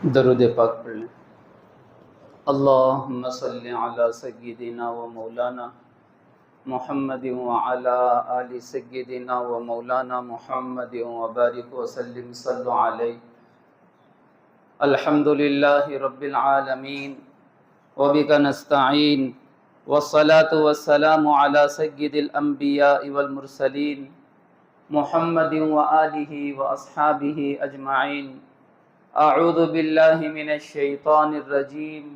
درود پاک پڑھ لیں۔ اللہم صلی علی سیدنا و مولانا محمد وعلی آل سیدنا و مولانا محمد وبارک وسلم صلو علیہ۔ الحمدللہ رب العالمین وبک نستعین والصلاة والسلام علی سید الانبیاء والمرسلین محمد وآلہ واصحابہ اجمعین۔ اعوذ باللہ من الشیطان الرجیم،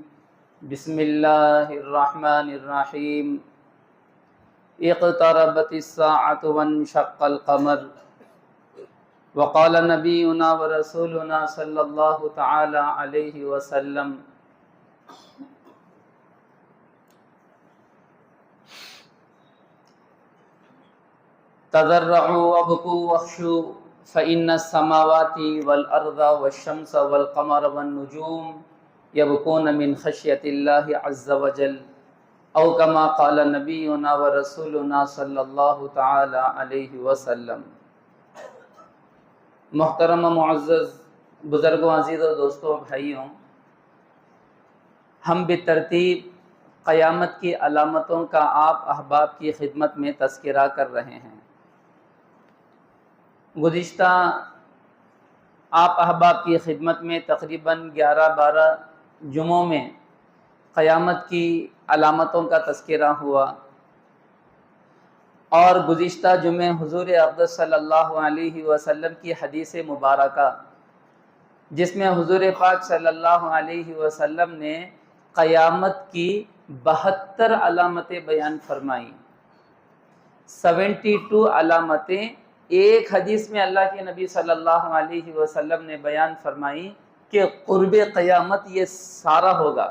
بسم اللہ الرحمن الرحیم۔ اقتربت الساعة وانشق القمر، وقال نبینا ورسولنا صلی اللہ تعالی علیہ وسلم: تضرعوا وابكوا واخشوا فإن السماوات والأرض والشمس والقمر والنجوم يبكون من خشية الله عز وجل، أو كما قال نبينا ورسولنا صلی اللہ تعالی علیہ وسلم۔ محترم و معزز بزرگوں، عزیز و دوستوں، بھائیوں، ہم بترتیب قیامت کی علامتوں کا آپ احباب کی خدمت میں تذکرہ کر رہے ہیں۔ گزشتہ آپ احباب کی خدمت میں تقریباً 11-12 جمعوں میں قیامت کی علامتوں کا تذکرہ ہوا، اور گزشتہ جمعے حضور اقدس صلی اللہ علیہ وسلم کی حدیث مبارکہ، جس میں حضور پاک صلی اللہ علیہ وسلم نے قیامت کی 72 علامتیں بیان فرمائیں۔ 72 علامتیں ایک حدیث میں اللہ کے نبی صلی اللہ علیہ وسلم نے بیان فرمائی کہ قرب قیامت یہ سارا ہوگا،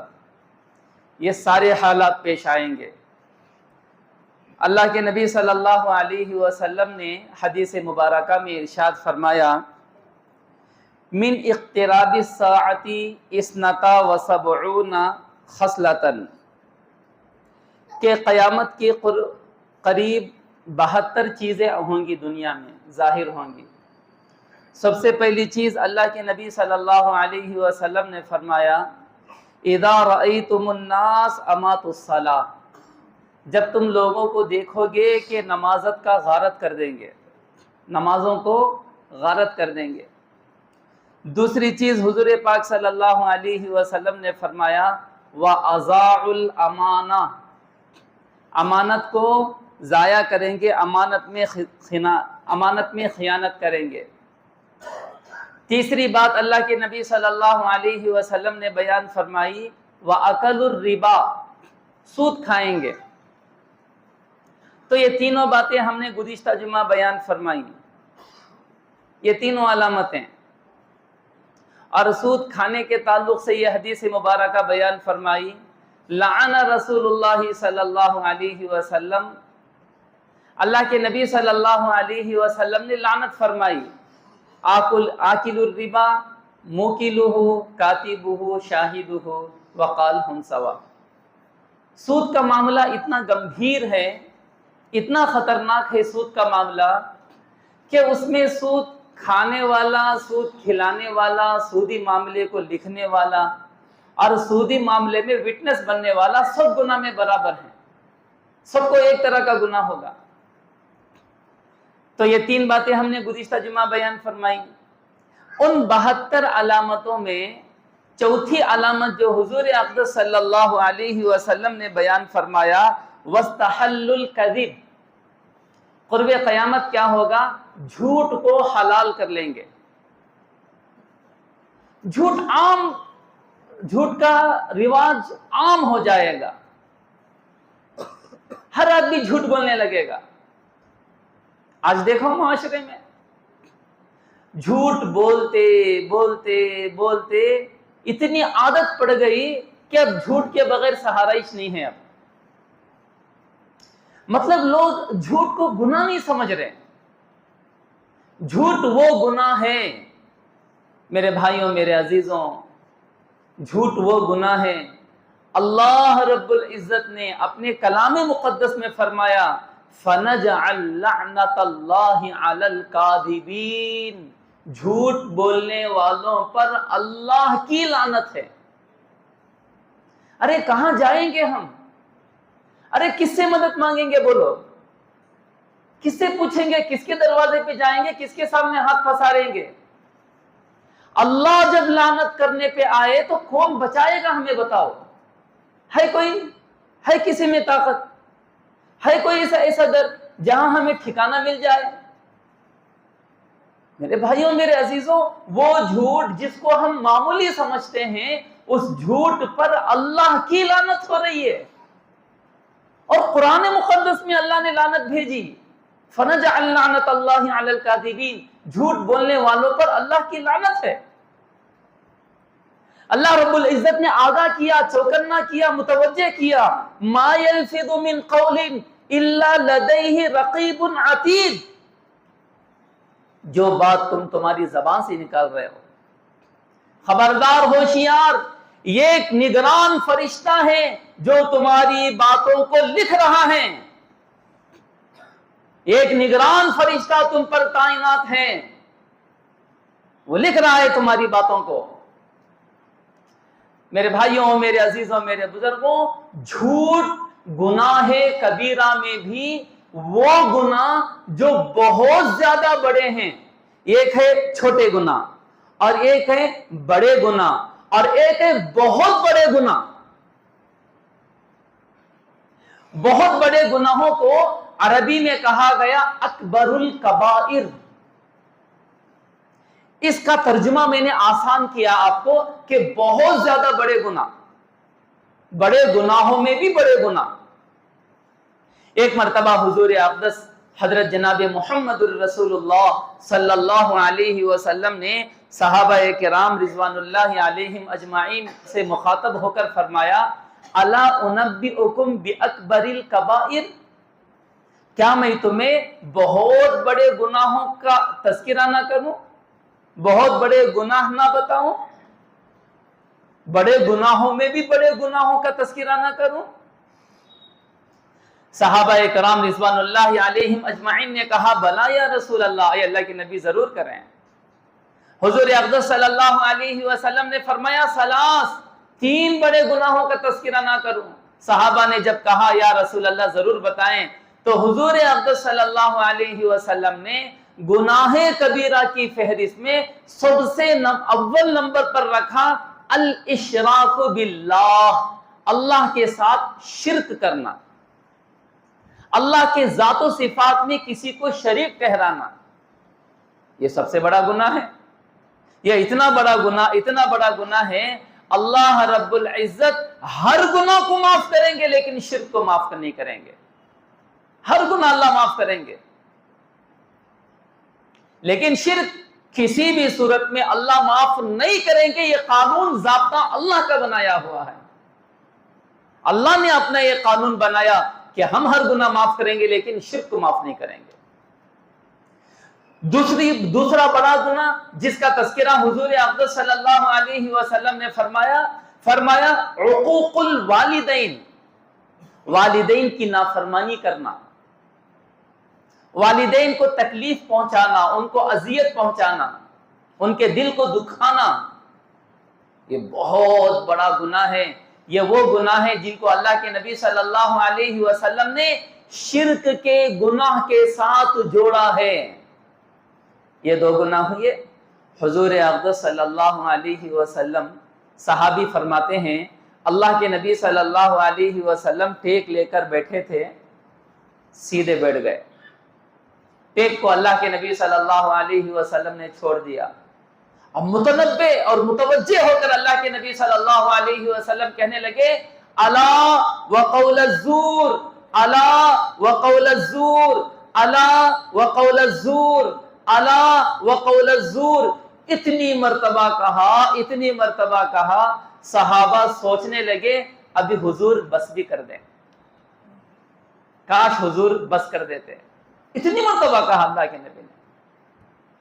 یہ سارے حالات پیش آئیں گے۔ اللہ کے نبی صلی اللہ علیہ وسلم نے حدیث مبارکہ میں ارشاد فرمایا: من اقتراب الساعۃ 72 خصلۃ، کہ قیامت کے قریب 72 چیزیں ہوں گی، دنیا میں ظاہر ہوں گی۔ سب سے پہلی چیز اللہ کے نبی صلی اللہ علیہ وسلم نے فرمایا: اذا رأیتم الناس اماتوا الصلاۃ، جب تم لوگوں کو دیکھو گے کہ نمازت کا غارت کر دیں گے، نمازوں کو غارت کر دیں گے۔ دوسری چیز حضور پاک صلی اللہ علیہ وسلم نے فرمایا: وَأَضَاعُوا الْأَمَانَةَ، امانت کو ضائع کریں گے، امانت میں خیانت کریں گے۔ تیسری بات اللہ کے نبی صلی اللہ علیہ وسلم نے بیان فرمائی: وَأَكَلُوا الرِّبَا، سود کھائیں گے۔ تو یہ تینوں باتیں ہم نے گزشتہ جمعہ بیان فرمائی، یہ تینوں علامتیں۔ اور سود کھانے کے تعلق سے یہ حدیث مبارکہ بیان فرمائی: لعن رسول اللہ صلی اللہ علیہ وسلم، اللہ کے نبی صلی اللہ علیہ وسلم نے لعنت فرمائی: آکل الربا موکلہ کاتبہ شاہدہ وقال ہم سوا۔ سود کا معاملہ اتنا گمبھیر ہے، اتنا خطرناک ہے سود کا معاملہ، کہ اس میں سود کھانے والا، سود کھلانے والا، سودی معاملے کو لکھنے والا اور سودی معاملے میں وٹنس بننے والا سب گناہ میں برابر ہیں، سب کو ایک طرح کا گناہ ہوگا۔ تو یہ تین باتیں ہم نے گزشتہ جمعہ بیان فرمائی۔ ان 72 علامتوں میں چوتھی علامت جو حضور اقدس صلی اللہ علیہ وسلم نے بیان فرمایا: وَاسْتَحَلُّوا الْكَذِبَ، قرب قیامت کیا ہوگا؟ جھوٹ کو حلال کر لیں گے۔ جھوٹ کا رواج عام ہو جائے گا، ہر آدمی جھوٹ بولنے لگے گا۔ آج دیکھو معاشرے میں جھوٹ بولتے بولتے بولتے اتنی عادت پڑ گئی کہ اب جھوٹ کے بغیر سہارائش نہیں ہے۔ اب مطلب لوگ جھوٹ کو گناہ نہیں سمجھ رہے۔ جھوٹ وہ گناہ ہے میرے بھائیوں، میرے عزیزوں، جھوٹ وہ گناہ ہے۔ اللہ رب العزت نے اپنے کلام مقدس میں فرمایا: فَنَجْعَلْ لَعْنَةَ اللَّهِ عَلَى الْكَاذِبِينَ، جھوٹ بولنے والوں پر اللہ کی لعنت ہے۔ ارے کہاں جائیں گے ہم؟ ارے کس سے مدد مانگیں گے؟ بولو، کس سے پوچھیں گے؟ کس کے دروازے پہ جائیں گے؟ کس کے سامنے ہاتھ پساریں گے؟ اللہ جب لعنت کرنے پہ آئے تو کون بچائے گا ہمیں؟ بتاؤ، ہے کوئی؟ ہے کسی میں طاقت؟ ہے کوئی ایسا در جہاں ہمیں ٹھکانہ مل جائے؟ میرے بھائیوں، میرے عزیزوں، وہ جھوٹ جس کو ہم معمولی سمجھتے ہیں، اس جھوٹ پر اللہ کی لعنت ہو رہی ہے۔ اور قرآن مقدس میں اللہ نے لعنت بھیجی، فَنَجْعَلْ لَعْنَتَ اللَّهِ عَلَى الْكَاذِبِينَ، جھوٹ بولنے والوں پر اللہ کی لعنت ہے۔ اللہ رب العزت نے آگاہ کیا، چوکنا کیا، متوجہ کیا، مَا يَلْفِظُ مِنْ قَوْلٍ إِلَّا لَدَيْهِ رَقِيبٌ عَتِيدٌ، جو بات تمہاری زبان سے نکال رہے ہو، خبردار، ہوشیار، یہ ایک نگران فرشتہ ہے جو تمہاری باتوں کو لکھ رہا ہے۔ ایک نگران فرشتہ تم پر تعینات ہے، وہ لکھ رہا ہے تمہاری باتوں کو۔ میرے بھائیوں، میرے عزیزوں، میرے بزرگوں، جھوٹ گناہ کبیرہ میں بھی وہ گناہ جو بہت زیادہ بڑے ہیں، ایک ہے چھوٹے گناہ اور ایک ہے بڑے گناہ اور ایک ہے بہت بڑے گناہ۔ بہت بڑے گناہوں کو عربی میں کہا گیا اکبر الکبائر۔ اس کا ترجمہ میں نے آسان کیا آپ کو کہ بہت زیادہ بڑے گناہ، بڑے گناہوں میں بھی بڑے گناہ۔ ایک مرتبہ حضور اقدس حضرت جناب محمد الرسول اللہ صلی اللہ علیہ وسلم نے صحابہ کرام رضوان اللہ علیہم اجمعین سے مخاطب ہو کر فرمایا، الا انبئکم باکبر الکبائر، کیا میں تمہیں بہت بڑے گناہوں کا تذکرہ نہ کروں، بہت بڑے گناہ نہ بتاؤں، بڑے گناہوں میں بھی بڑے گناہوں کا تذکرہ نہ کروں؟ صحابہ کرام رضوان اللہ علیہم اجمعین نے کہا، بلا یا رسول اللہ، اے اللہ کے نبی ضرور کریں۔ حضور اقدس صلی اللہ علیہ وسلم نے فرمایا، ثلاث، تین بڑے گناہوں کا تذکرہ نہ کروں۔ صحابہ نے جب کہا یا رسول اللہ ضرور بتائیں، تو حضور اقدس صلی اللہ علیہ وسلم نے گناہ کبیرہ کی فہرست میں سب سے اول نمبر پر رکھا الاشراک باللہ، اللہ کے ساتھ شرک کرنا، اللہ کے ذات و صفات میں کسی کو شریک ٹھہرانا۔ یہ سب سے بڑا گناہ ہے، یہ اتنا بڑا گناہ ہے، اللہ رب العزت ہر گناہ کو معاف کریں گے لیکن شرک کو معاف نہیں کریں گے۔ ہر گناہ اللہ معاف کریں گے لیکن شرک کسی بھی صورت میں اللہ معاف نہیں کریں گے۔ یہ قانون ضابطہ اللہ کا بنایا ہوا ہے، اللہ نے اپنا یہ قانون بنایا کہ ہم ہر گناہ معاف کریں گے لیکن شرک کو معاف نہیں کریں گے۔ دوسرا بڑا گناہ جس کا تذکرہ حضور اقدس صلی اللہ علیہ وسلم نے فرمایا عقوق الوالدین، والدین کی نافرمانی کرنا، والدین کو تکلیف پہنچانا، ان کو اذیت پہنچانا، ان کے دل کو دکھانا، یہ بہت بڑا گناہ ہے۔ یہ وہ گناہ ہے جن کو اللہ کے نبی صلی اللہ علیہ وسلم نے شرک کے گناہ کے ساتھ جوڑا ہے۔ یہ دو گناہ ہوئے۔ حضور اقدس صلی اللہ علیہ وسلم، صحابی فرماتے ہیں، اللہ کے نبی صلی اللہ علیہ وسلم ٹیک لے کر بیٹھے تھے، سیدھے بیٹھ گئے، ٹیک کو اللہ کے نبی صلی اللہ علیہ وسلم نے چھوڑ دیا۔ اب متنبہ اور متوجہ ہو کر اللہ کے نبی صلی اللہ علیہ وسلم کہنے لگے، الا وقول الزور، الا وقول الزور، الا وقول الزور، الا وقول الزور، اتنی مرتبہ کہا، صحابہ سوچنے لگے ابھی حضور بس بھی کر دیں، کاش حضور بس کر دیتے۔ اتنی مرتبہ کہا اللہ کے نبی نے۔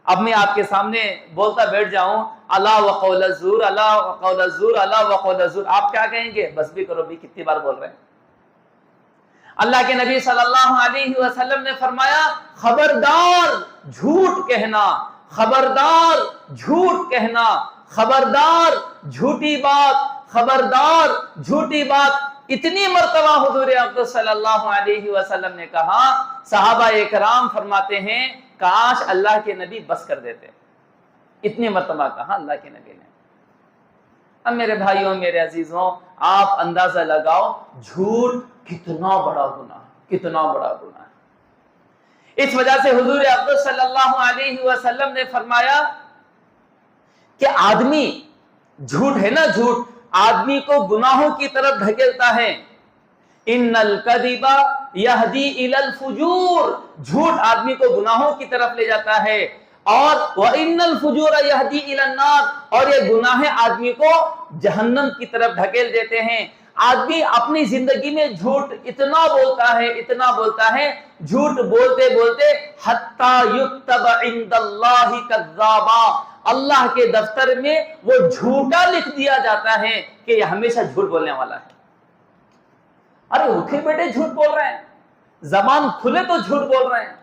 اب میں آپ کے سامنے بولتا بیٹھ جاؤں، الا وقول الزور، الا وقول الزور، الا وقول الزور، آپ کیا کہیں گے؟ بس بھی کرو بھی، کتنی بار بول رہے ہیں۔ اللہ کے نبی صلی اللہ علیہ وسلم نے فرمایا، خبردار، جھوٹ کہنا، خبردار جھوٹ کہنا، خبردار جھوٹی بات، خبردار جھوٹی بات اتنی مرتبہ حضور اقدس صلی اللہ علیہ وسلم نے کہا، صحابہ اکرام فرماتے ہیں کاش اللہ کے نبی بس کر دیتے، اتنی مرتبہ کہا اللہ کے نبی نے۔ اب میرے بھائیوں، میرے عزیزوں، آپ اندازہ لگاؤ جھوٹ کتنا بڑا گناہ، کتنا بڑا گناہ ہے۔ اس وجہ سے حضور اقدس صلی اللہ علیہ وسلم نے فرمایا کہ آدمی، جھوٹ ہے نا، جھوٹ آدمی کو گناہوں کی طرف دھکیلتا ہے۔ ان الکذب یہدی الی الفجور، جھوٹ آدمی کو گناہوں کی طرف لے جاتا ہے، اور وان الفجور یہدی الی النار، اور یہ گناہ آدمی کو جہنم کی طرف دھکیل دیتے ہیں۔ آدمی اپنی زندگی میں جھوٹ اتنا بولتا ہے، اتنا بولتا ہے، جھوٹ بولتے بولتے حتی یکتب عند اللہ کذابا، اللہ کے دفتر میں وہ جھوٹا لکھ دیا جاتا ہے کہ یہ ہمیشہ جھوٹ بولنے والا ہے۔ ارے اٹھے بیٹے جھوٹ بول رہے ہیں، زبان کھلے تو جھوٹ بول رہے ہیں،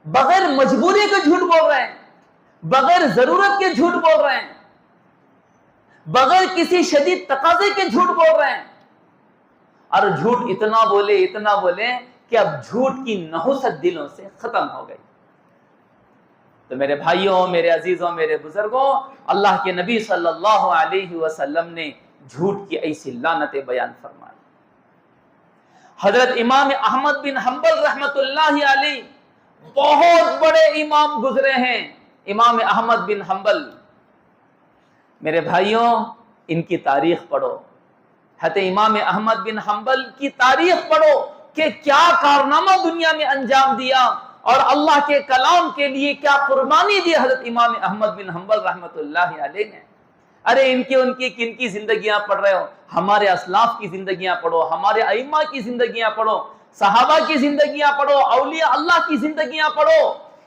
بغیر مجبوری کے جھوٹ بول رہے ہیں، بغیر ضرورت کے جھوٹ بول رہے ہیں، بغیر کسی شدید تقاضے کے جھوٹ بول رہے ہیں، اور جھوٹ اتنا بولے، اتنا بولے کہ اب جھوٹ کی نحوست دلوں سے ختم ہو گئی۔ تو میرے بھائیوں، میرے عزیزوں، میرے بزرگوں، اللہ کے نبی صلی اللہ علیہ وسلم نے جھوٹ کی ایسی لعنتیں بیان فرمائی۔ حضرت امام احمد بن حنبل رحمت اللہ علیہ بہت بڑے امام گزرے ہیں، امام احمد بن حنبل۔ میرے بھائیوں، ان کی تاریخ پڑھو، حضرت امام احمد بن حنبل کی تاریخ پڑھو کہ کیا کارنامہ دنیا میں انجام دیا اور اللہ کے کلام کے لیے کیا قربانی دی حضرت امام احمد بن حنبل رحمت اللہ علیہ نے۔ ارے ان کی کن کی زندگیاں پڑھ رہے ہو؟ ہمارے اسلاف کی زندگیاں پڑھو، ہمارے ائمہ کی زندگیاں پڑھو، صحابہ کی زندگیاں پڑھو، اولیاء اللہ کی زندگیاں پڑھو۔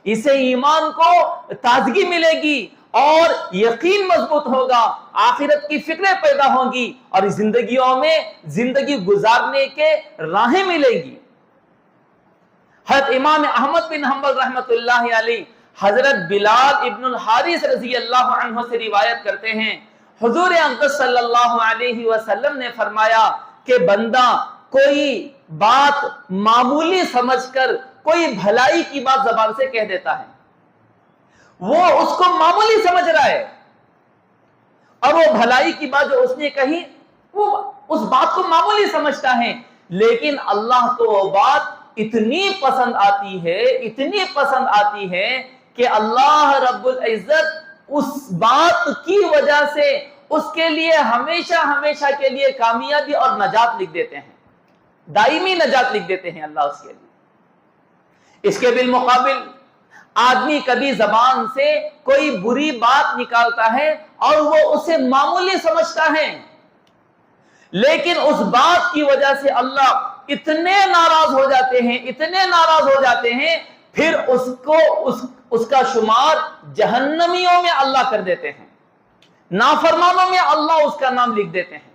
اسے ایمان کو تازگی ملے گی اور یقین مضبوط ہوگا، آخرت کی فکریں پیدا ہوں گی اور زندگیوں میں زندگی گزارنے کے راہیں ملے گی۔ حضرت امام احمد بن حنبل رحمت اللہ علیہ حضرت بلال ابن الحارث رضی اللہ عنہ سے روایت کرتے ہیں، حضور اقدس صلی اللہ علیہ وسلم نے فرمایا کہ بندہ کوئی بات معمولی سمجھ کر کوئی بھلائی کی بات زبان سے کہہ دیتا ہے، وہ اس کو معمولی سمجھ رہا ہے، اور وہ بھلائی کی بات جو اس نے کہی وہ اس بات کو معمولی سمجھتا ہے، لیکن اللہ کو وہ بات اتنی پسند آتی ہے، اتنی پسند آتی ہے کہ اللہ رب العزت اس بات کی وجہ سے اس کے لیے ہمیشہ ہمیشہ کے لیے کامیابی اور نجات لکھ دیتے ہیں، دائمی نجات لکھ دیتے ہیں اللہ اس کے لیے۔ اس کے بالمقابل آدمی کبھی زبان سے کوئی بری بات نکالتا ہے اور وہ اسے معمولی سمجھتا ہے، لیکن اس بات کی وجہ سے اللہ اتنے ناراض ہو جاتے ہیں، اتنے ناراض ہو جاتے ہیں، پھر اس کا شمار جہنمیوں میں اللہ کر دیتے ہیں، نافرمانوں میں اللہ اس کا نام لکھ دیتے ہیں۔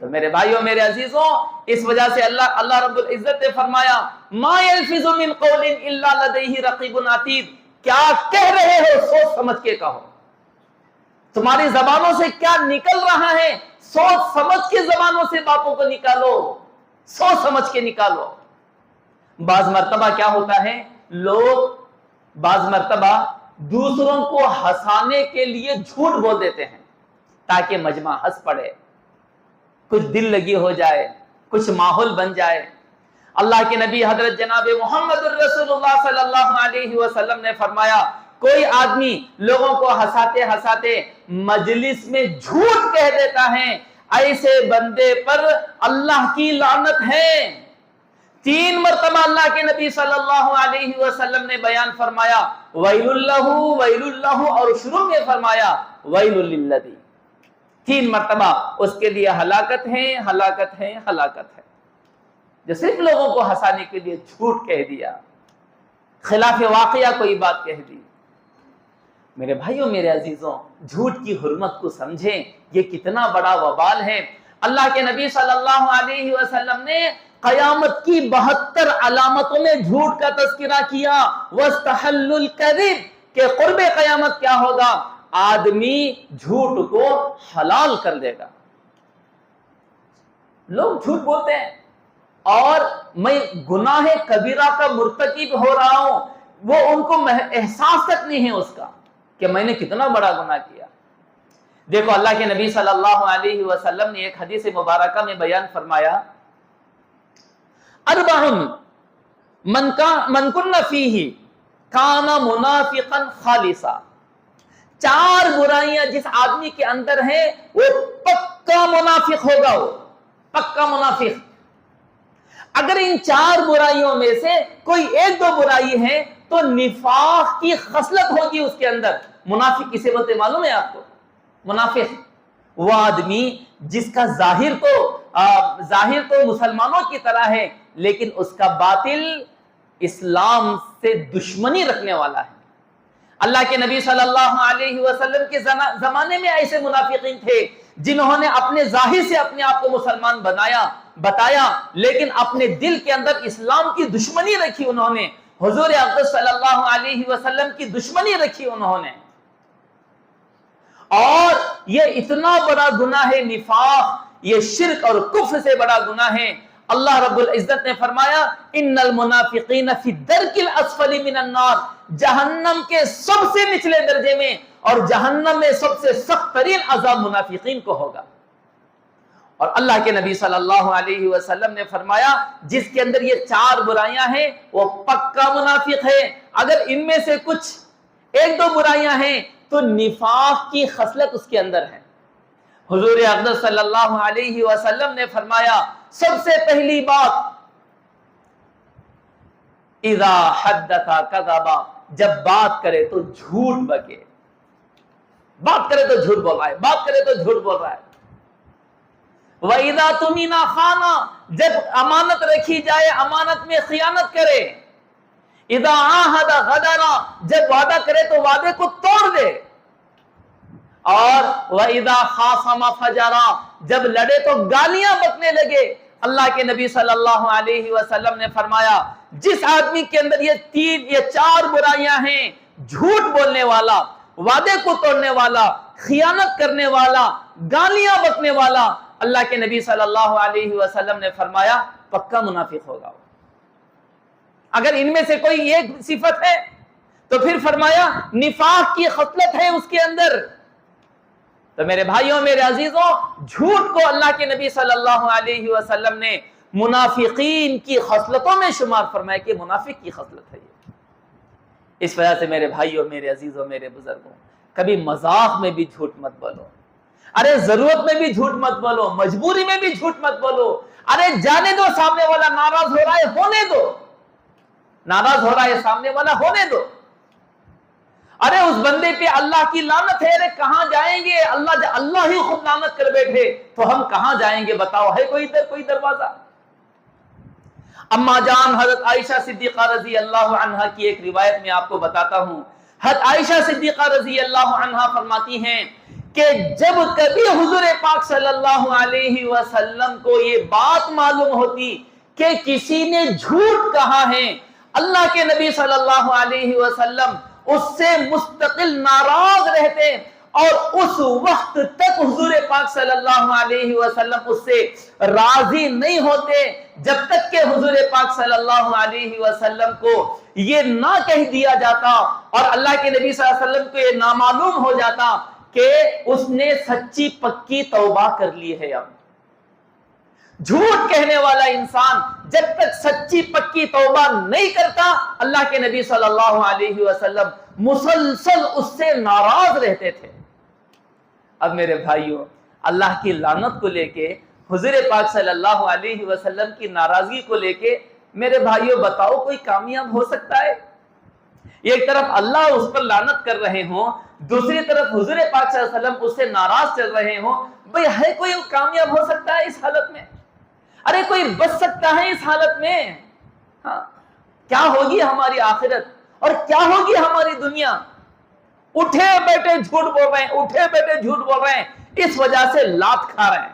تو میرے بھائیوں، میرے عزیزوں، اس وجہ سے اللہ رب العزت نے فرمایا ما یلفظ من قول الا لدیہ رقیب عتید، کیا کہہ رہے ہو سوچ سمجھ کے کہو، تمہاری زبانوں سے کیا نکل رہا ہے سوچ سمجھ کے زبانوں سے باتوں کو نکالو، سوچ سمجھ کے نکالو۔ بعض مرتبہ کیا ہوتا ہے، لوگ بعض مرتبہ دوسروں کو ہنسانے کے لیے جھوٹ بول دیتے ہیں تاکہ مجمع ہنس پڑے، کچھ دل لگی ہو جائے، کچھ ماحول بن جائے۔ اللہ کے نبی حضرت جناب محمد رسول اللہ صلی اللہ علیہ وسلم نے فرمایا کوئی آدمی لوگوں کو ہنساتے ہنساتے مجلس میں جھوٹ کہہ دیتا ہے، ایسے بندے پر اللہ کی لعنت ہے۔ 3 مرتبہ اللہ کے نبی صلی اللہ علیہ وسلم نے بیان فرمایا ویل اللہ ویل اللہ، اور شروع میں فرمایا ویل للذی، 3 مرتبہ اس کے لیے ہلاکت ہے، ہلاکت ہے، ہلاکت ہے، جو صرف لوگوں کو ہنسانے کے لیے جھوٹ کہہ دیا، خلاف واقعہ کوئی بات کہہ دی۔ میرے بھائیوں، میرے عزیزوں، جھوٹ کی حرمت کو سمجھیں، یہ کتنا بڑا وبال ہے۔ اللہ کے نبی صلی اللہ علیہ وسلم نے قیامت کی 72 علامتوں میں جھوٹ کا تذکرہ کیا. وَاسْتَحَلُّ الْكَذِبَ کہ قرب قیامت کیا ہوگا؟ آدمی جھوٹ کو حلال کر دے گا. لوگ جھوٹ بولتے ہیں اور میں گناہ کبیرہ کا مرتکب ہو رہا ہوں، وہ ان کو احساس تک نہیں ہے اس کا کہ میں نے کتنا بڑا گناہ کیا. دیکھو اللہ کے نبی صلی اللہ علیہ وسلم نے ایک حدیث مبارکہ میں بیان فرمایا، اربع من کن فیہ کان منافقا خالصا. 4 برائیاں جس آدمی کے اندر ہیں وہ پکا منافق ہوگا، وہ پکا منافق. اگر ان 4 برائیوں میں سے کوئی 1-2 برائی ہے تو نفاق کی خصلت ہوگی اس کے اندر. منافق کسے بولتے معلوم ہے آپ کو؟ منافق وہ آدمی جس کا ظاہر تو مسلمانوں کی طرح ہے لیکن اس کا باطل اسلام سے دشمنی رکھنے والا ہے. اللہ کے نبی صلی اللہ علیہ وسلم کے زمانے میں ایسے منافقین تھے جنہوں نے اپنے ظاہر سے اپنے آپ کو مسلمان بتایا لیکن اپنے دل کے اندر اسلام کی دشمنی رکھی. انہوں نے حضور اقدس صلی اللہ علیہ وسلم کی دشمنی رکھی انہوں نے. اور یہ اتنا بڑا گناہ ہے نفاق، یہ شرک اور کفر سے بڑا گناہ ہے. اللہ رب العزت نے فرمایا ان المنافقین فی الدرک الاسفل من النار، جہنم کے سب سے نچلے درجے میں اور جہنم میں سب سے سخت ترین عذاب منافقین کو ہوگا. اور اللہ کے نبی صلی اللہ علیہ وسلم نے فرمایا جس کے اندر یہ 4 برائیاں ہیں وہ پکا منافق ہے. اگر ان میں سے کچھ 1-2 برائیاں ہیں تو نفاق کی خصلت اس کے اندر ہے. حضور اقدس صلی اللہ علیہ وسلم نے فرمایا سب سے پہلی بات اذا حدث کذب، جب بات کرے تو جھوٹ بکے. بات کرے تو جھوٹ بول رہا ہے، بات کرے تو جھوٹ بول رہا ہے. وَإِذَا تُمِنَ خَانَ، جب امانت رکھی جائے امانت میں خیانت کرے. اذا عاہد غدر، جب وعدہ کرے تو وعدے کو توڑ دے. اور وَإِذَا خَاصَمَ فَجَرَ، جب لڑے تو گالیاں بکنے لگے. اللہ کے نبی صلی اللہ علیہ وسلم نے فرمایا جس آدمی کے اندر یہ 4 برائیاں ہیں، جھوٹ بولنے والا، وعدے کو توڑنے والا، خیانت کرنے والا، گالیاں بکنے والا، اللہ کے نبی صلی اللہ علیہ وسلم نے فرمایا پکا منافق ہوگا. اگر ان میں سے کوئی ایک صفت ہے تو پھر فرمایا نفاق کی خصلت ہے اس کے اندر. تو میرے بھائیوں میرے عزیزوں، جھوٹ کو اللہ کے نبی صلی اللہ علیہ وسلم نے منافقین کی خصلتوں میں شمار فرمایا کہ منافق کی خصلت ہے یہ. اس وجہ سے میرے بھائیوں میرے عزیزوں میرے بزرگوں، کبھی مذاق میں بھی جھوٹ مت بولو. ارے ضرورت میں بھی جھوٹ مت بولو، مجبوری میں بھی جھوٹ مت بولو. ارے جانے دو، سامنے والا ناراض ہو رہا ہے ہونے دو، ناراض ہو رہا ہے سامنے والا ہونے دو. ارے اس بندے پہ اللہ کی لعنت ہے، ارے کہاں جائیں گے؟ اللہ ہی خود لعنت کر بیٹھے تو ہم کہاں جائیں گے؟ بتاؤ ہے کوئی دروازہ؟ اما جان حضرت عائشہ صدیقہ رضی اللہ عنہا کی ایک روایت میں آپ کو بتاتا ہوں. حضرت عائشہ صدیقہ رضی اللہ عنہا فرماتی ہیں کہ جب کبھی حضور پاک صلی اللہ علیہ وسلم کو یہ بات معلوم ہوتی کہ کسی نے جھوٹ کہا ہے، اللہ کے نبی صلی اللہ علیہ وسلم اس سے مستقل ناراض رہتے اور اس وقت تک حضور پاک صلی اللہ علیہ وسلم اس سے راضی نہیں ہوتے جب تک کہ حضور پاک صلی اللہ علیہ وسلم کو یہ نہ کہہ دیا جاتا اور اللہ کے نبی صلی اللہ علیہ وسلم کو یہ نامعلوم ہو جاتا کہ اس نے سچی پکی توبہ کر لی ہے. اب جھوٹ کہنے والا انسان جب تک سچی پکی توبہ نہیں کرتا، اللہ کے نبی صلی اللہ علیہ وسلم مسلسل اس سے ناراض رہتے تھے. اب میرے بھائیوں، اللہ کی لعنت کو لے کے، حضور پاک صلی اللہ علیہ وسلم کی ناراضگی کو لے کے میرے بھائیوں بتاؤ کوئی کامیاب ہو سکتا ہے؟ ایک طرف اللہ اس پر لعنت کر رہے ہوں، دوسری طرف حضور پاک صلی اللہ علیہ وسلم اس سے ناراض چل رہے ہوں. بھئی ہے کوئی کامیاب ہو سکتا ہے اس حالت میں؟ ارے کوئی بچ سکتا ہے اس حالت میں؟ ہاں، کیا ہوگی ہماری آخرت اور کیا ہوگی ہماری دنیا؟ اٹھے بیٹھے جھوٹ بول رہے ہیں، اٹھے بیٹھے جھوٹ بول رہے ہیں، اس وجہ سے لات کھا رہے ہیں.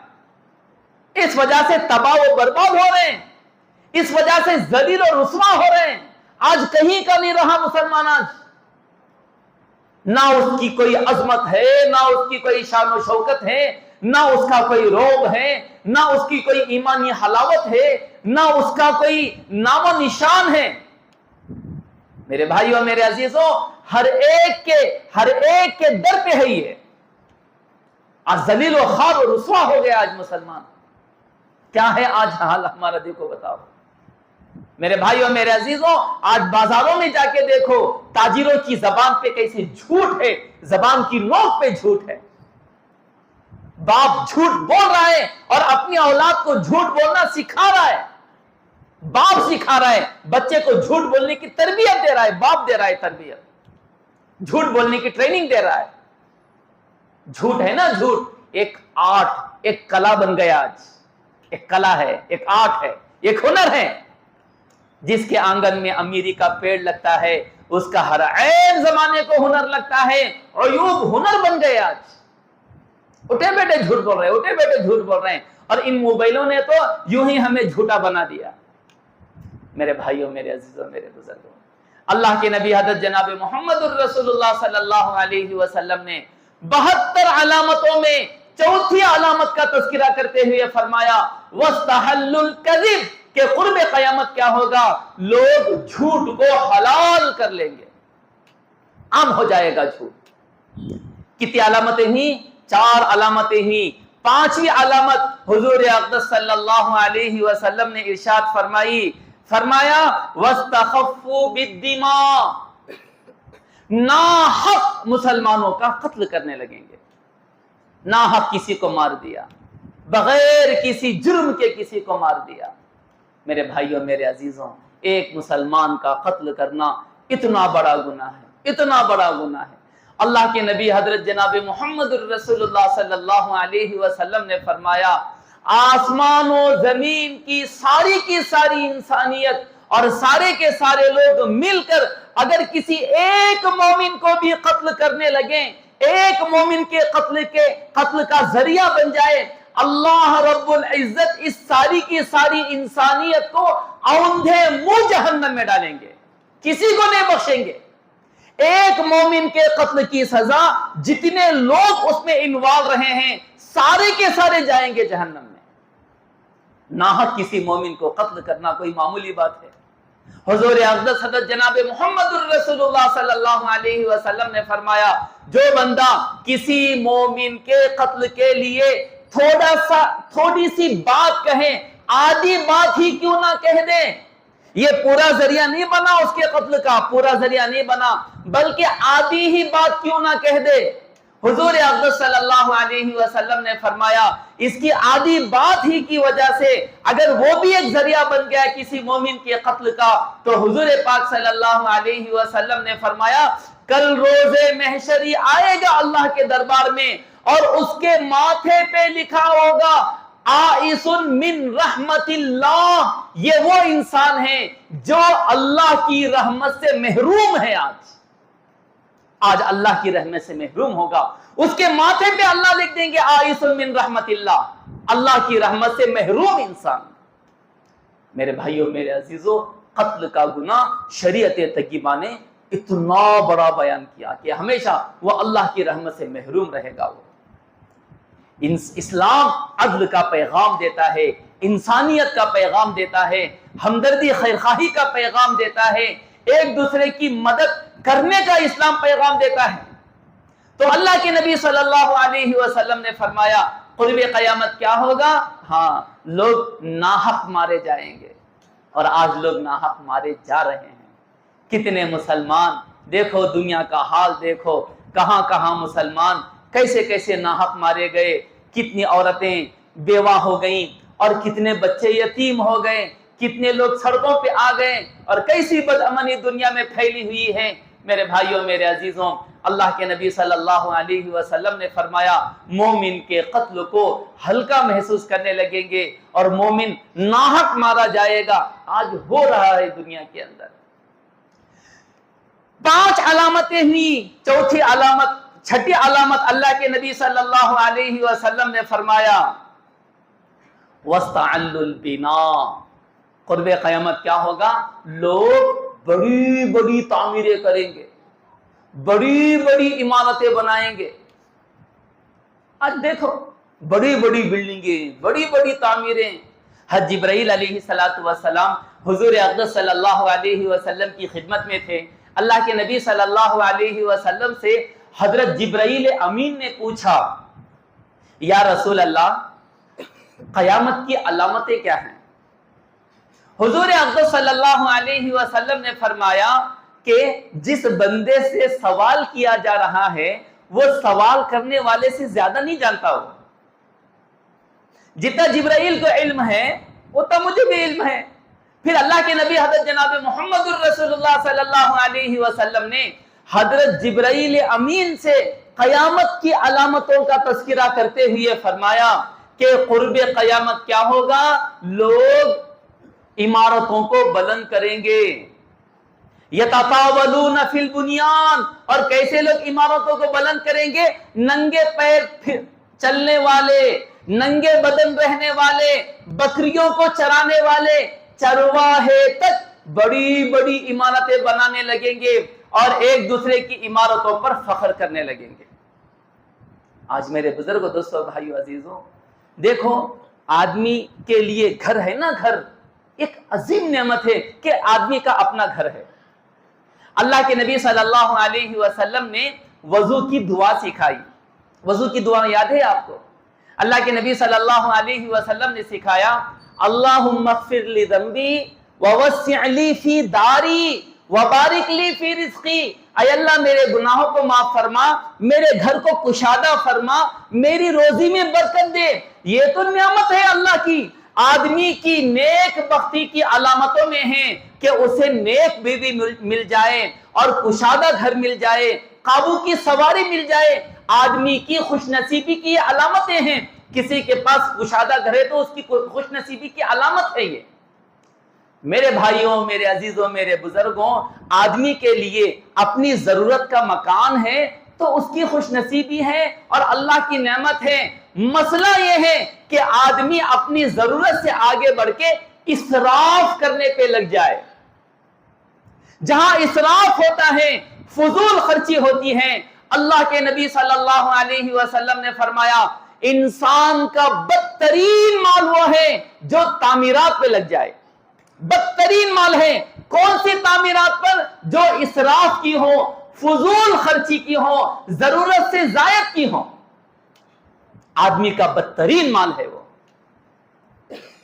اس وجہ سے تباہ و برباد ہو رہے ہیں، اس وجہ سے ذلیل و رسوا ہو رہے ہیں۔ آج کہیں کا نہیں رہا مسلمان، آج نہ اس کی کوئی عظمت ہے، نہ اس کی کوئی شان و شوکت ہے، نہ اس کا کوئی روب ہے، نہ اس کی کوئی ایمانی حلاوت ہے، نہ اس کا کوئی نام و نشان ہے۔ میرے بھائیوں، میرے عزیزوں، ہر ایک کے در پہ ہے یہ۔ آج ذلیل و خوار و رسوا ہو گیا آج مسلمان۔ کیا ہے آج حال ہمارا، دیکھو بتاؤ میرے بھائیوں، میرے عزیزوں۔ آج بازاروں میں جا کے دیکھو، تاجروں کی زبان پہ کیسے جھوٹ ہے، زبان کی نوک پہ جھوٹ ہے۔ باپ جھوٹ بول رہا ہے اور اپنی اولاد کو جھوٹ بولنا سکھا رہا ہے۔ باپ سکھا رہا ہے، بچے کو جھوٹ بولنے کی تربیت دے رہا ہے، باپ دے رہا ہے تربیت، جھوٹ بولنے کی ٹریننگ دے رہا ہے۔ جھوٹ ہے نا، جھوٹ ایک آرٹ، ایک کلا بن گیا آج، ایک کلا ہے، ایک آرٹ ہے، ایک ہنر ہے۔ جس کے آنگن میں امیری کا پیڑ لگتا ہے، اس کا ہر عیب زمانے کو ہنر لگتا ہے۔ عیوب ہنر بن گئے آج۔ اٹھے بیٹھے جھوٹ بول رہے ہیں، اٹھے بیٹھے جھوٹ بول رہے ہیں، اور ان موبائلوں نے تو یوں ہی ہمیں جھوٹا بنا دیا۔ میرے بھائیوں، میرے عزیزوں، میرے بزرگوں، اللہ کے نبی حضرت جناب محمد الرسول اللہ صلی اللہ علیہ وسلم نے 72 علامتوں میں چوتھی علامت کا تذکرہ کرتے ہوئے فرمایا وَاسْتَحَلُّ الْكَذِبِ، کہ قرب قیامت کیا ہوگا، لوگ جھوٹ کو حلال کر لیں گے، عام ہو جائے گا جھوٹ۔ کتنی علامتیں ہی؟ 4 علامتیں ہی۔ 5ویں علامت حضور اقدس صلی اللہ علیہ وسلم نے ارشاد فرمایا وَاسْتَخَفُّوا بِالدِّمَاءِ، ناحق مسلمانوں کا قتل کرنے لگیں گے۔ ناحق کسی کو مار دیا، بغیر کسی جرم کے کسی کو مار دیا۔ میرے بھائیوں، میرے عزیزوں، ایک مسلمان کا قتل کرنا اتنا بڑا گناہ ہے، اتنا بڑا گناہ ہے۔ اللہ کے نبی حضرت جناب محمد الرسول اللہ صلی اللہ علیہ وسلم نے فرمایا آسمان و زمین کی ساری انسانیت اور سارے کے سارے لوگ مل کر اگر کسی ایک مومن کو بھی قتل کرنے لگیں، ایک مومن کے قتل کا ذریعہ بن جائے، اللہ رب العزت اس ساری کی ساری انسانیت کو اوندھے منہ جہنم میں ڈالیں گے، کسی کو نہیں بخشیں گے۔ ایک مومن کے قتل کی سزا جتنے لوگ اس میں انوالو رہے ہیں سارے کے سارے جائیں گے جہنم میں۔ ناحق کسی مومن کو قتل کرنا کوئی معمولی بات ہے؟ حضور اقدس حضرت جناب محمد الرسول اللہ صلی اللہ علیہ وسلم نے فرمایا جو بندہ کسی مومن کے قتل کے لیے تھوڑی سی بات کہیں، آدھی بات ہی کیوں نہ کہہ دے، یہ پورا ذریعہ نہیں بنا اس کے قتل کا، پورا ذریعہ نہیں بنا، بلکہ آدھی ہی بات کیوں نہ کہہ دے، حضور اقدس صلی اللہ علیہ وسلم نے فرمایا اس کی آدھی بات ہی کی وجہ سے اگر وہ بھی ایک ذریعہ بن گیا کسی مومن کے قتل کا، تو حضور پاک صلی اللہ علیہ وسلم نے فرمایا کل روز محشری آئے گا اللہ کے دربار میں اور اس کے ماتھے پہ لکھا ہوگا آئس من رحمت اللہ، یہ وہ انسان ہے جو اللہ کی رحمت سے محروم ہے۔ آج اللہ کی رحمت سے محروم ہوگا، اس کے ماتھے پہ اللہ لکھ دیں گے آئس من رحمت اللہ، اللہ کی رحمت سے محروم انسان۔ میرے بھائیوں، میرے عزیزوں، قتل کا گناہ شریعت طیبہ نے اتنا بڑا بیان کیا کہ ہمیشہ وہ اللہ کی رحمت سے محروم رہے گا۔ وہ اسلام عدل کا پیغام دیتا ہے، انسانیت کا پیغام دیتا ہے، ہمدردی خیرخواہی کا پیغام دیتا ہے، ایک دوسرے کی مدد کرنے کا اسلام پیغام دیتا ہے۔ تو اللہ کے نبی صلی اللہ علیہ وسلم نے فرمایا قرب قیامت کیا ہوگا؟ ہاں، لوگ ناحق مارے جائیں گے، اور آج لوگ ناحق مارے جا رہے ہیں۔ کتنے مسلمان، دیکھو دنیا کا حال دیکھو، کہاں کہاں مسلمان کیسے کیسے ناحق مارے گئے، کتنی عورتیں بیوہ ہو گئیں اور کتنے بچے یتیم ہو گئے، کتنے لوگ سڑکوں پہ آ گئے، اور کیسی بدامنی دنیا میں پھیلی ہوئی ہے۔ میرے بھائیوں، میرے عزیزوں، اللہ کے نبی صلی اللہ علیہ وسلم نے فرمایا مومن کے قتل کو ہلکا محسوس کرنے لگیں گے اور مومن ناحق مارا جائے گا۔ آج ہو رہا ہے دنیا کے اندر۔ 5 علامتیں ہوئی، چھٹی علامت اللہ کے نبی صلی اللہ علیہ وسلم نے فرمایا وَاسْتَعَلُّ الْبِنَاءَ، قرب قیامت کیا ہوگا؟ لوگ بڑی بڑی تعمیریں کریں گے، بڑی بڑی عمارتیں بنائیں گے۔ آج دیکھو بڑی بڑی بلڈنگیں، بڑی بڑی تعمیریں۔ حضرت جبرائیل علیہ السلام حضور اقدس صلی اللہ علیہ وسلم کی خدمت میں تھے۔ اللہ کے نبی صلی اللہ علیہ وسلم سے حضرت جبرائیل امین نے پوچھا، یا رسول اللہ قیامت کی علامتیں کیا ہیں؟ حضور اقدس صلی اللہ علیہ وسلم نے فرمایا کہ جس بندے سے سوال کیا جا رہا ہے وہ سوال کرنے والے سے زیادہ نہیں جانتا ہو۔ جتنا جبرائیل کو علم ہے اتنا مجھے بھی علم ہے۔ پھر اللہ کے نبی حضرت جناب محمد الرسول اللہ صلی اللہ علیہ وسلم نے حضرت جبرائیل امین سے قیامت کی علامتوں کا تذکرہ کرتے ہوئے فرمایا کہ قرب قیامت کیا ہوگا؟ لوگ عمارتوں کو بلند کریں گے۔ یتطاولون فی البنیان، اور کیسے لوگ عمارتوں کو بلند کریں گے؟ ننگے پیر چلنے والے، ننگے بدن رہنے والے، بکریوں کو چرانے والے چرواہے تک بڑی بڑی عمارتیں بنانے لگیں گے اور ایک دوسرے کی عمارتوں پر فخر کرنے لگیں گے۔ آج میرے بزرگوں، دوستوں، بھائیو، عزیزوں، دیکھو آدمی کے لیے گھر ہے نا، گھر ایک عظیم نعمت ہے کہ آدمی کا اپنا گھر ہے۔ اللہ کے نبی صلی اللہ علیہ وسلم نے وضو کی دعا سکھائی۔ وضو کی دعا یاد ہے آپ کو؟ اللہ کے نبی صلی اللہ علیہ وسلم نے سکھایا، اللہم اغفر لی ذنبی ووسع لی فی داری وبارک لی فی رزقی، اے اللہ میرے گناہوں کو معاف فرما، میرے گھر کو کشادہ فرما، میری روزی میں برکت دے۔ یہ تو نعمت ہے اللہ کی۔ آدمی کی نیک بختی کی علامتوں میں ہیں کہ اسے نیک بیوی مل جائے اور کشادہ گھر مل جائے، قابو کی سواری مل جائے۔ آدمی کی خوش نصیبی کی یہ علامتیں ہیں۔ کسی کے پاس کشادہ گھر ہے تو اس کی خوش نصیبی کی علامت ہے یہ۔ میرے بھائیوں، میرے عزیزوں، میرے بزرگوں، آدمی کے لیے اپنی ضرورت کا مکان ہے تو اس کی خوش نصیبی ہے اور اللہ کی نعمت ہے۔ مسئلہ یہ ہے کہ آدمی اپنی ضرورت سے آگے بڑھ کے اسراف کرنے پہ لگ جائے۔ جہاں اسراف ہوتا ہے، فضول خرچی ہوتی ہے، اللہ کے نبی صلی اللہ علیہ وسلم نے فرمایا انسان کا بدترین مال وہ ہے جو تعمیرات پہ لگ جائے۔ بدترین مال ہے کون سی تعمیرات پر؟ جو اسراف کی ہو، فضول خرچی کی ہو، ضرورت سے زائد کی ہو۔ آدمی کا بدترین مال ہے وہ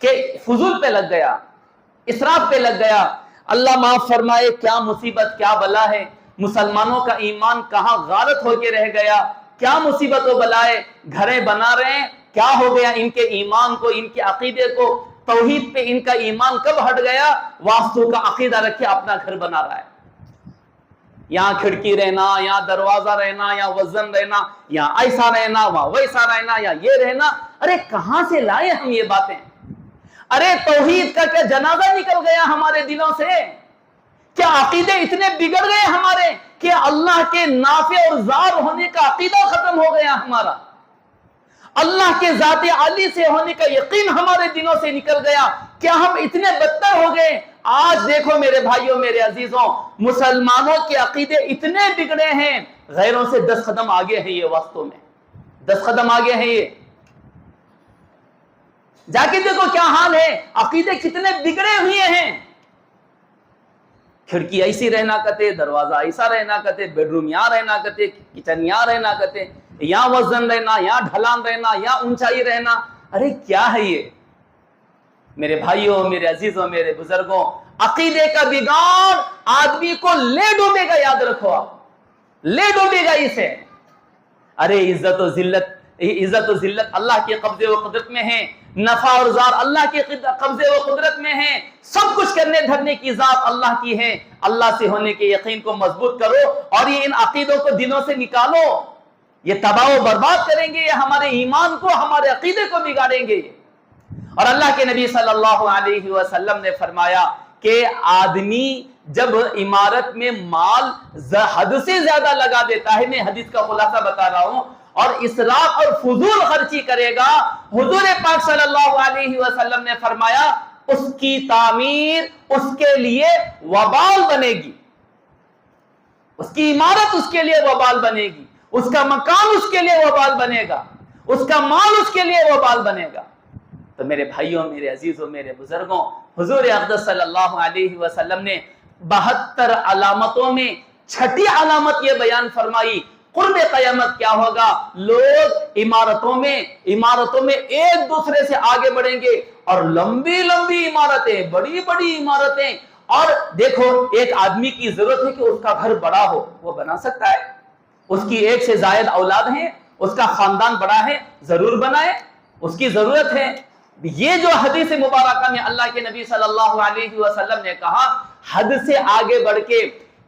کہ فضول پہ لگ گیا، اسراف پہ لگ گیا۔ اللہ معاف فرمائے، کیا مصیبت، کیا بلا ہے۔ مسلمانوں کا ایمان کہاں غارت ہو کے رہ گیا، کیا مصیبت و بلائے۔ گھریں بنا رہے ہیں، کیا ہو گیا ان کے ایمان کو، ان کے عقیدے کو؟ توحید پہ ان کا ایمان کب ہٹ گیا؟ واستو کا عقیدہ رکھے اپنا گھر بنا رہا ہے، یہاں کھڑکی رہنا، یہاں دروازہ رہنا، یہاں وزن رہنا، یہاں ایسا رہنا، وہاں ویسا رہنا، یا یہ رہنا۔ ارے کہاں سے لائے ہم یہ باتیں؟ ارے توحید کا کیا جنازہ نکل گیا ہمارے دلوں سے؟ کیا عقیدے اتنے بگڑ گئے ہمارے کہ اللہ کے نافع اور ضار ہونے کا عقیدہ ختم ہو گیا ہمارا؟ اللہ کے ذات عالی سے ہونے کا یقین ہمارے دلوں سے نکل گیا؟ کیا ہم اتنے بدتر ہو گئے؟ آج دیکھو میرے بھائیوں، میرے عزیزوں، مسلمانوں کے عقیدے اتنے بگڑے ہیں، غیروں سے 10 قدم آگے ہیں یہ، واستو میں 10 قدم آگے ہیں یہ۔ جا کے دیکھو کیا حال ہے، عقیدے کتنے بگڑے ہوئے ہیں۔ کھڑکی ایسی رہنا کہتے، دروازہ ایسا رہنا کہتے، بیڈ روم یہاں رہنا کہتے، کچن یہاں رہنا کہتے، یہاں وزن رہنا، یہاں ڈھلان رہنا، یہاں اونچائی رہنا۔ ارے کیا ہے یہ؟ میرے بھائیوں، میرے عزیزوں، میرے بزرگوں، عقیدے کا بگاڑ آدمی کو لے ڈوبے گا، یاد رکھو آپ، لے ڈوبے گا اسے۔ ارے عزت و ذلت اللہ کے قبضے و قدرت میں ہے، نفع اور ضار اللہ کے قبضے و قدرت میں ہے، سب کچھ کرنے دھرنے کی ذات اللہ کی ہے۔ اللہ سے ہونے کے یقین کو مضبوط کرو اور یہ ان عقیدوں کو دلوں سے نکالو۔ یہ تباہ و برباد کریں گے، یہ ہمارے ایمان کو، ہمارے عقیدے کو بگاڑیں گے۔ اور اللہ کے نبی صلی اللہ علیہ وسلم نے فرمایا کہ آدمی جب عمارت میں مال حد سے زیادہ لگا دیتا ہے، میں حدیث کا خلاصہ بتا رہا ہوں، اور اسراف اور فضول خرچی کرے گا، حضور پاک صلی اللہ علیہ وسلم نے فرمایا اس کی تعمیر اس کے لیے وبال بنے گی، اس کی عمارت اس کے لیے وبال بنے گی، اس کا مکان اس کے لیے وبال بنے گا، اس کا مال اس کے لیے وبال بنے گا۔ تو میرے بھائیوں، میرے عزیزوں، میرے بزرگوں، حضور اقدس صلی اللہ علیہ وسلم نے 72 علامتوں میں چھٹی علامت یہ بیان فرمائی، قرب قیامت کیا ہوگا؟ لوگ عمارتوں میں ایک دوسرے سے آگے بڑھیں گے، اور لمبی لمبی عمارتیں، بڑی بڑی عمارتیں۔ اور دیکھو، ایک آدمی کی ضرورت ہے کہ اس کا گھر بڑا ہو، وہ بنا سکتا ہے، اس کی ایک سے زائد اولاد ہیں، اس کا خاندان بڑا ہے، ضرور بنائے، اس کی ضرورت ہے۔ یہ جو حدیث مبارکہ میں اللہ کے نبی صلی اللہ علیہ وسلم نے کہا حد سے آگے بڑھ کے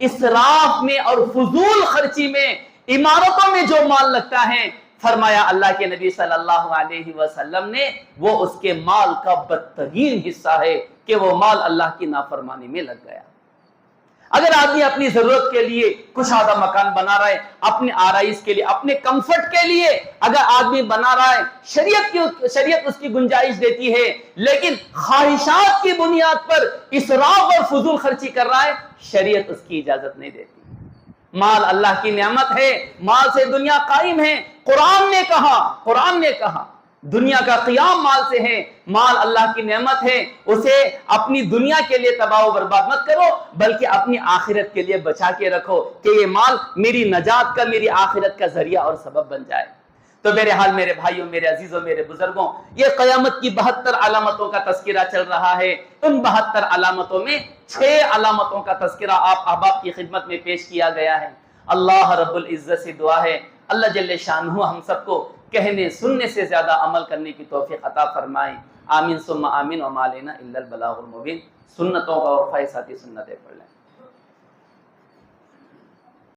اسراف میں اور فضول خرچی میں عمارتوں میں جو مال لگتا ہے، فرمایا اللہ کے نبی صلی اللہ علیہ وسلم نے وہ اس کے مال کا بدترین حصہ ہے کہ وہ مال اللہ کی نافرمانی میں لگ گیا۔ اگر آدمی اپنی ضرورت کے لیے کشادہ مکان بنا رہا ہے، اپنے آرائش کے لیے، اپنے کمفرٹ کے لیے اگر آدمی بنا رہا ہے، شریعت اس کی گنجائش دیتی ہے، لیکن خواہشات کی بنیاد پر اسراف اور فضول خرچی کر رہا ہے، شریعت اس کی اجازت نہیں دیتی۔ مال اللہ کی نعمت ہے، مال سے دنیا قائم ہے۔ قرآن نے کہا دنیا کا قیام مال سے ہے، مال اللہ کی نعمت ہے، اسے اپنی دنیا کے لیے تباہ و برباد مت کرو، بلکہ اپنی آخرت کے لیے بچا کے رکھو کہ یہ مال میری نجات کا، میری آخرت کا ذریعہ اور سبب بن جائے۔ تو میرے حال، میرے بھائیوں، میرے عزیزوں، میرے بزرگوں، یہ قیامت کی 72 علامتوں کا تذکرہ چل رہا ہے۔ ان 72 علامتوں میں 6 علامتوں کا تذکرہ آپ احباب کی خدمت میں پیش کیا گیا ہے۔ اللہ رب العزت سے دعا ہے اللہ جل شانہ ہم سب کو کہنے سننے سے زیادہ عمل کرنے کی توفیق عطا فرمائے۔ آمین ثم آمین، وما علینا الا البلاغ المبین۔ سنتوں کا وفا ساتھی سنتیں پڑھ لیں۔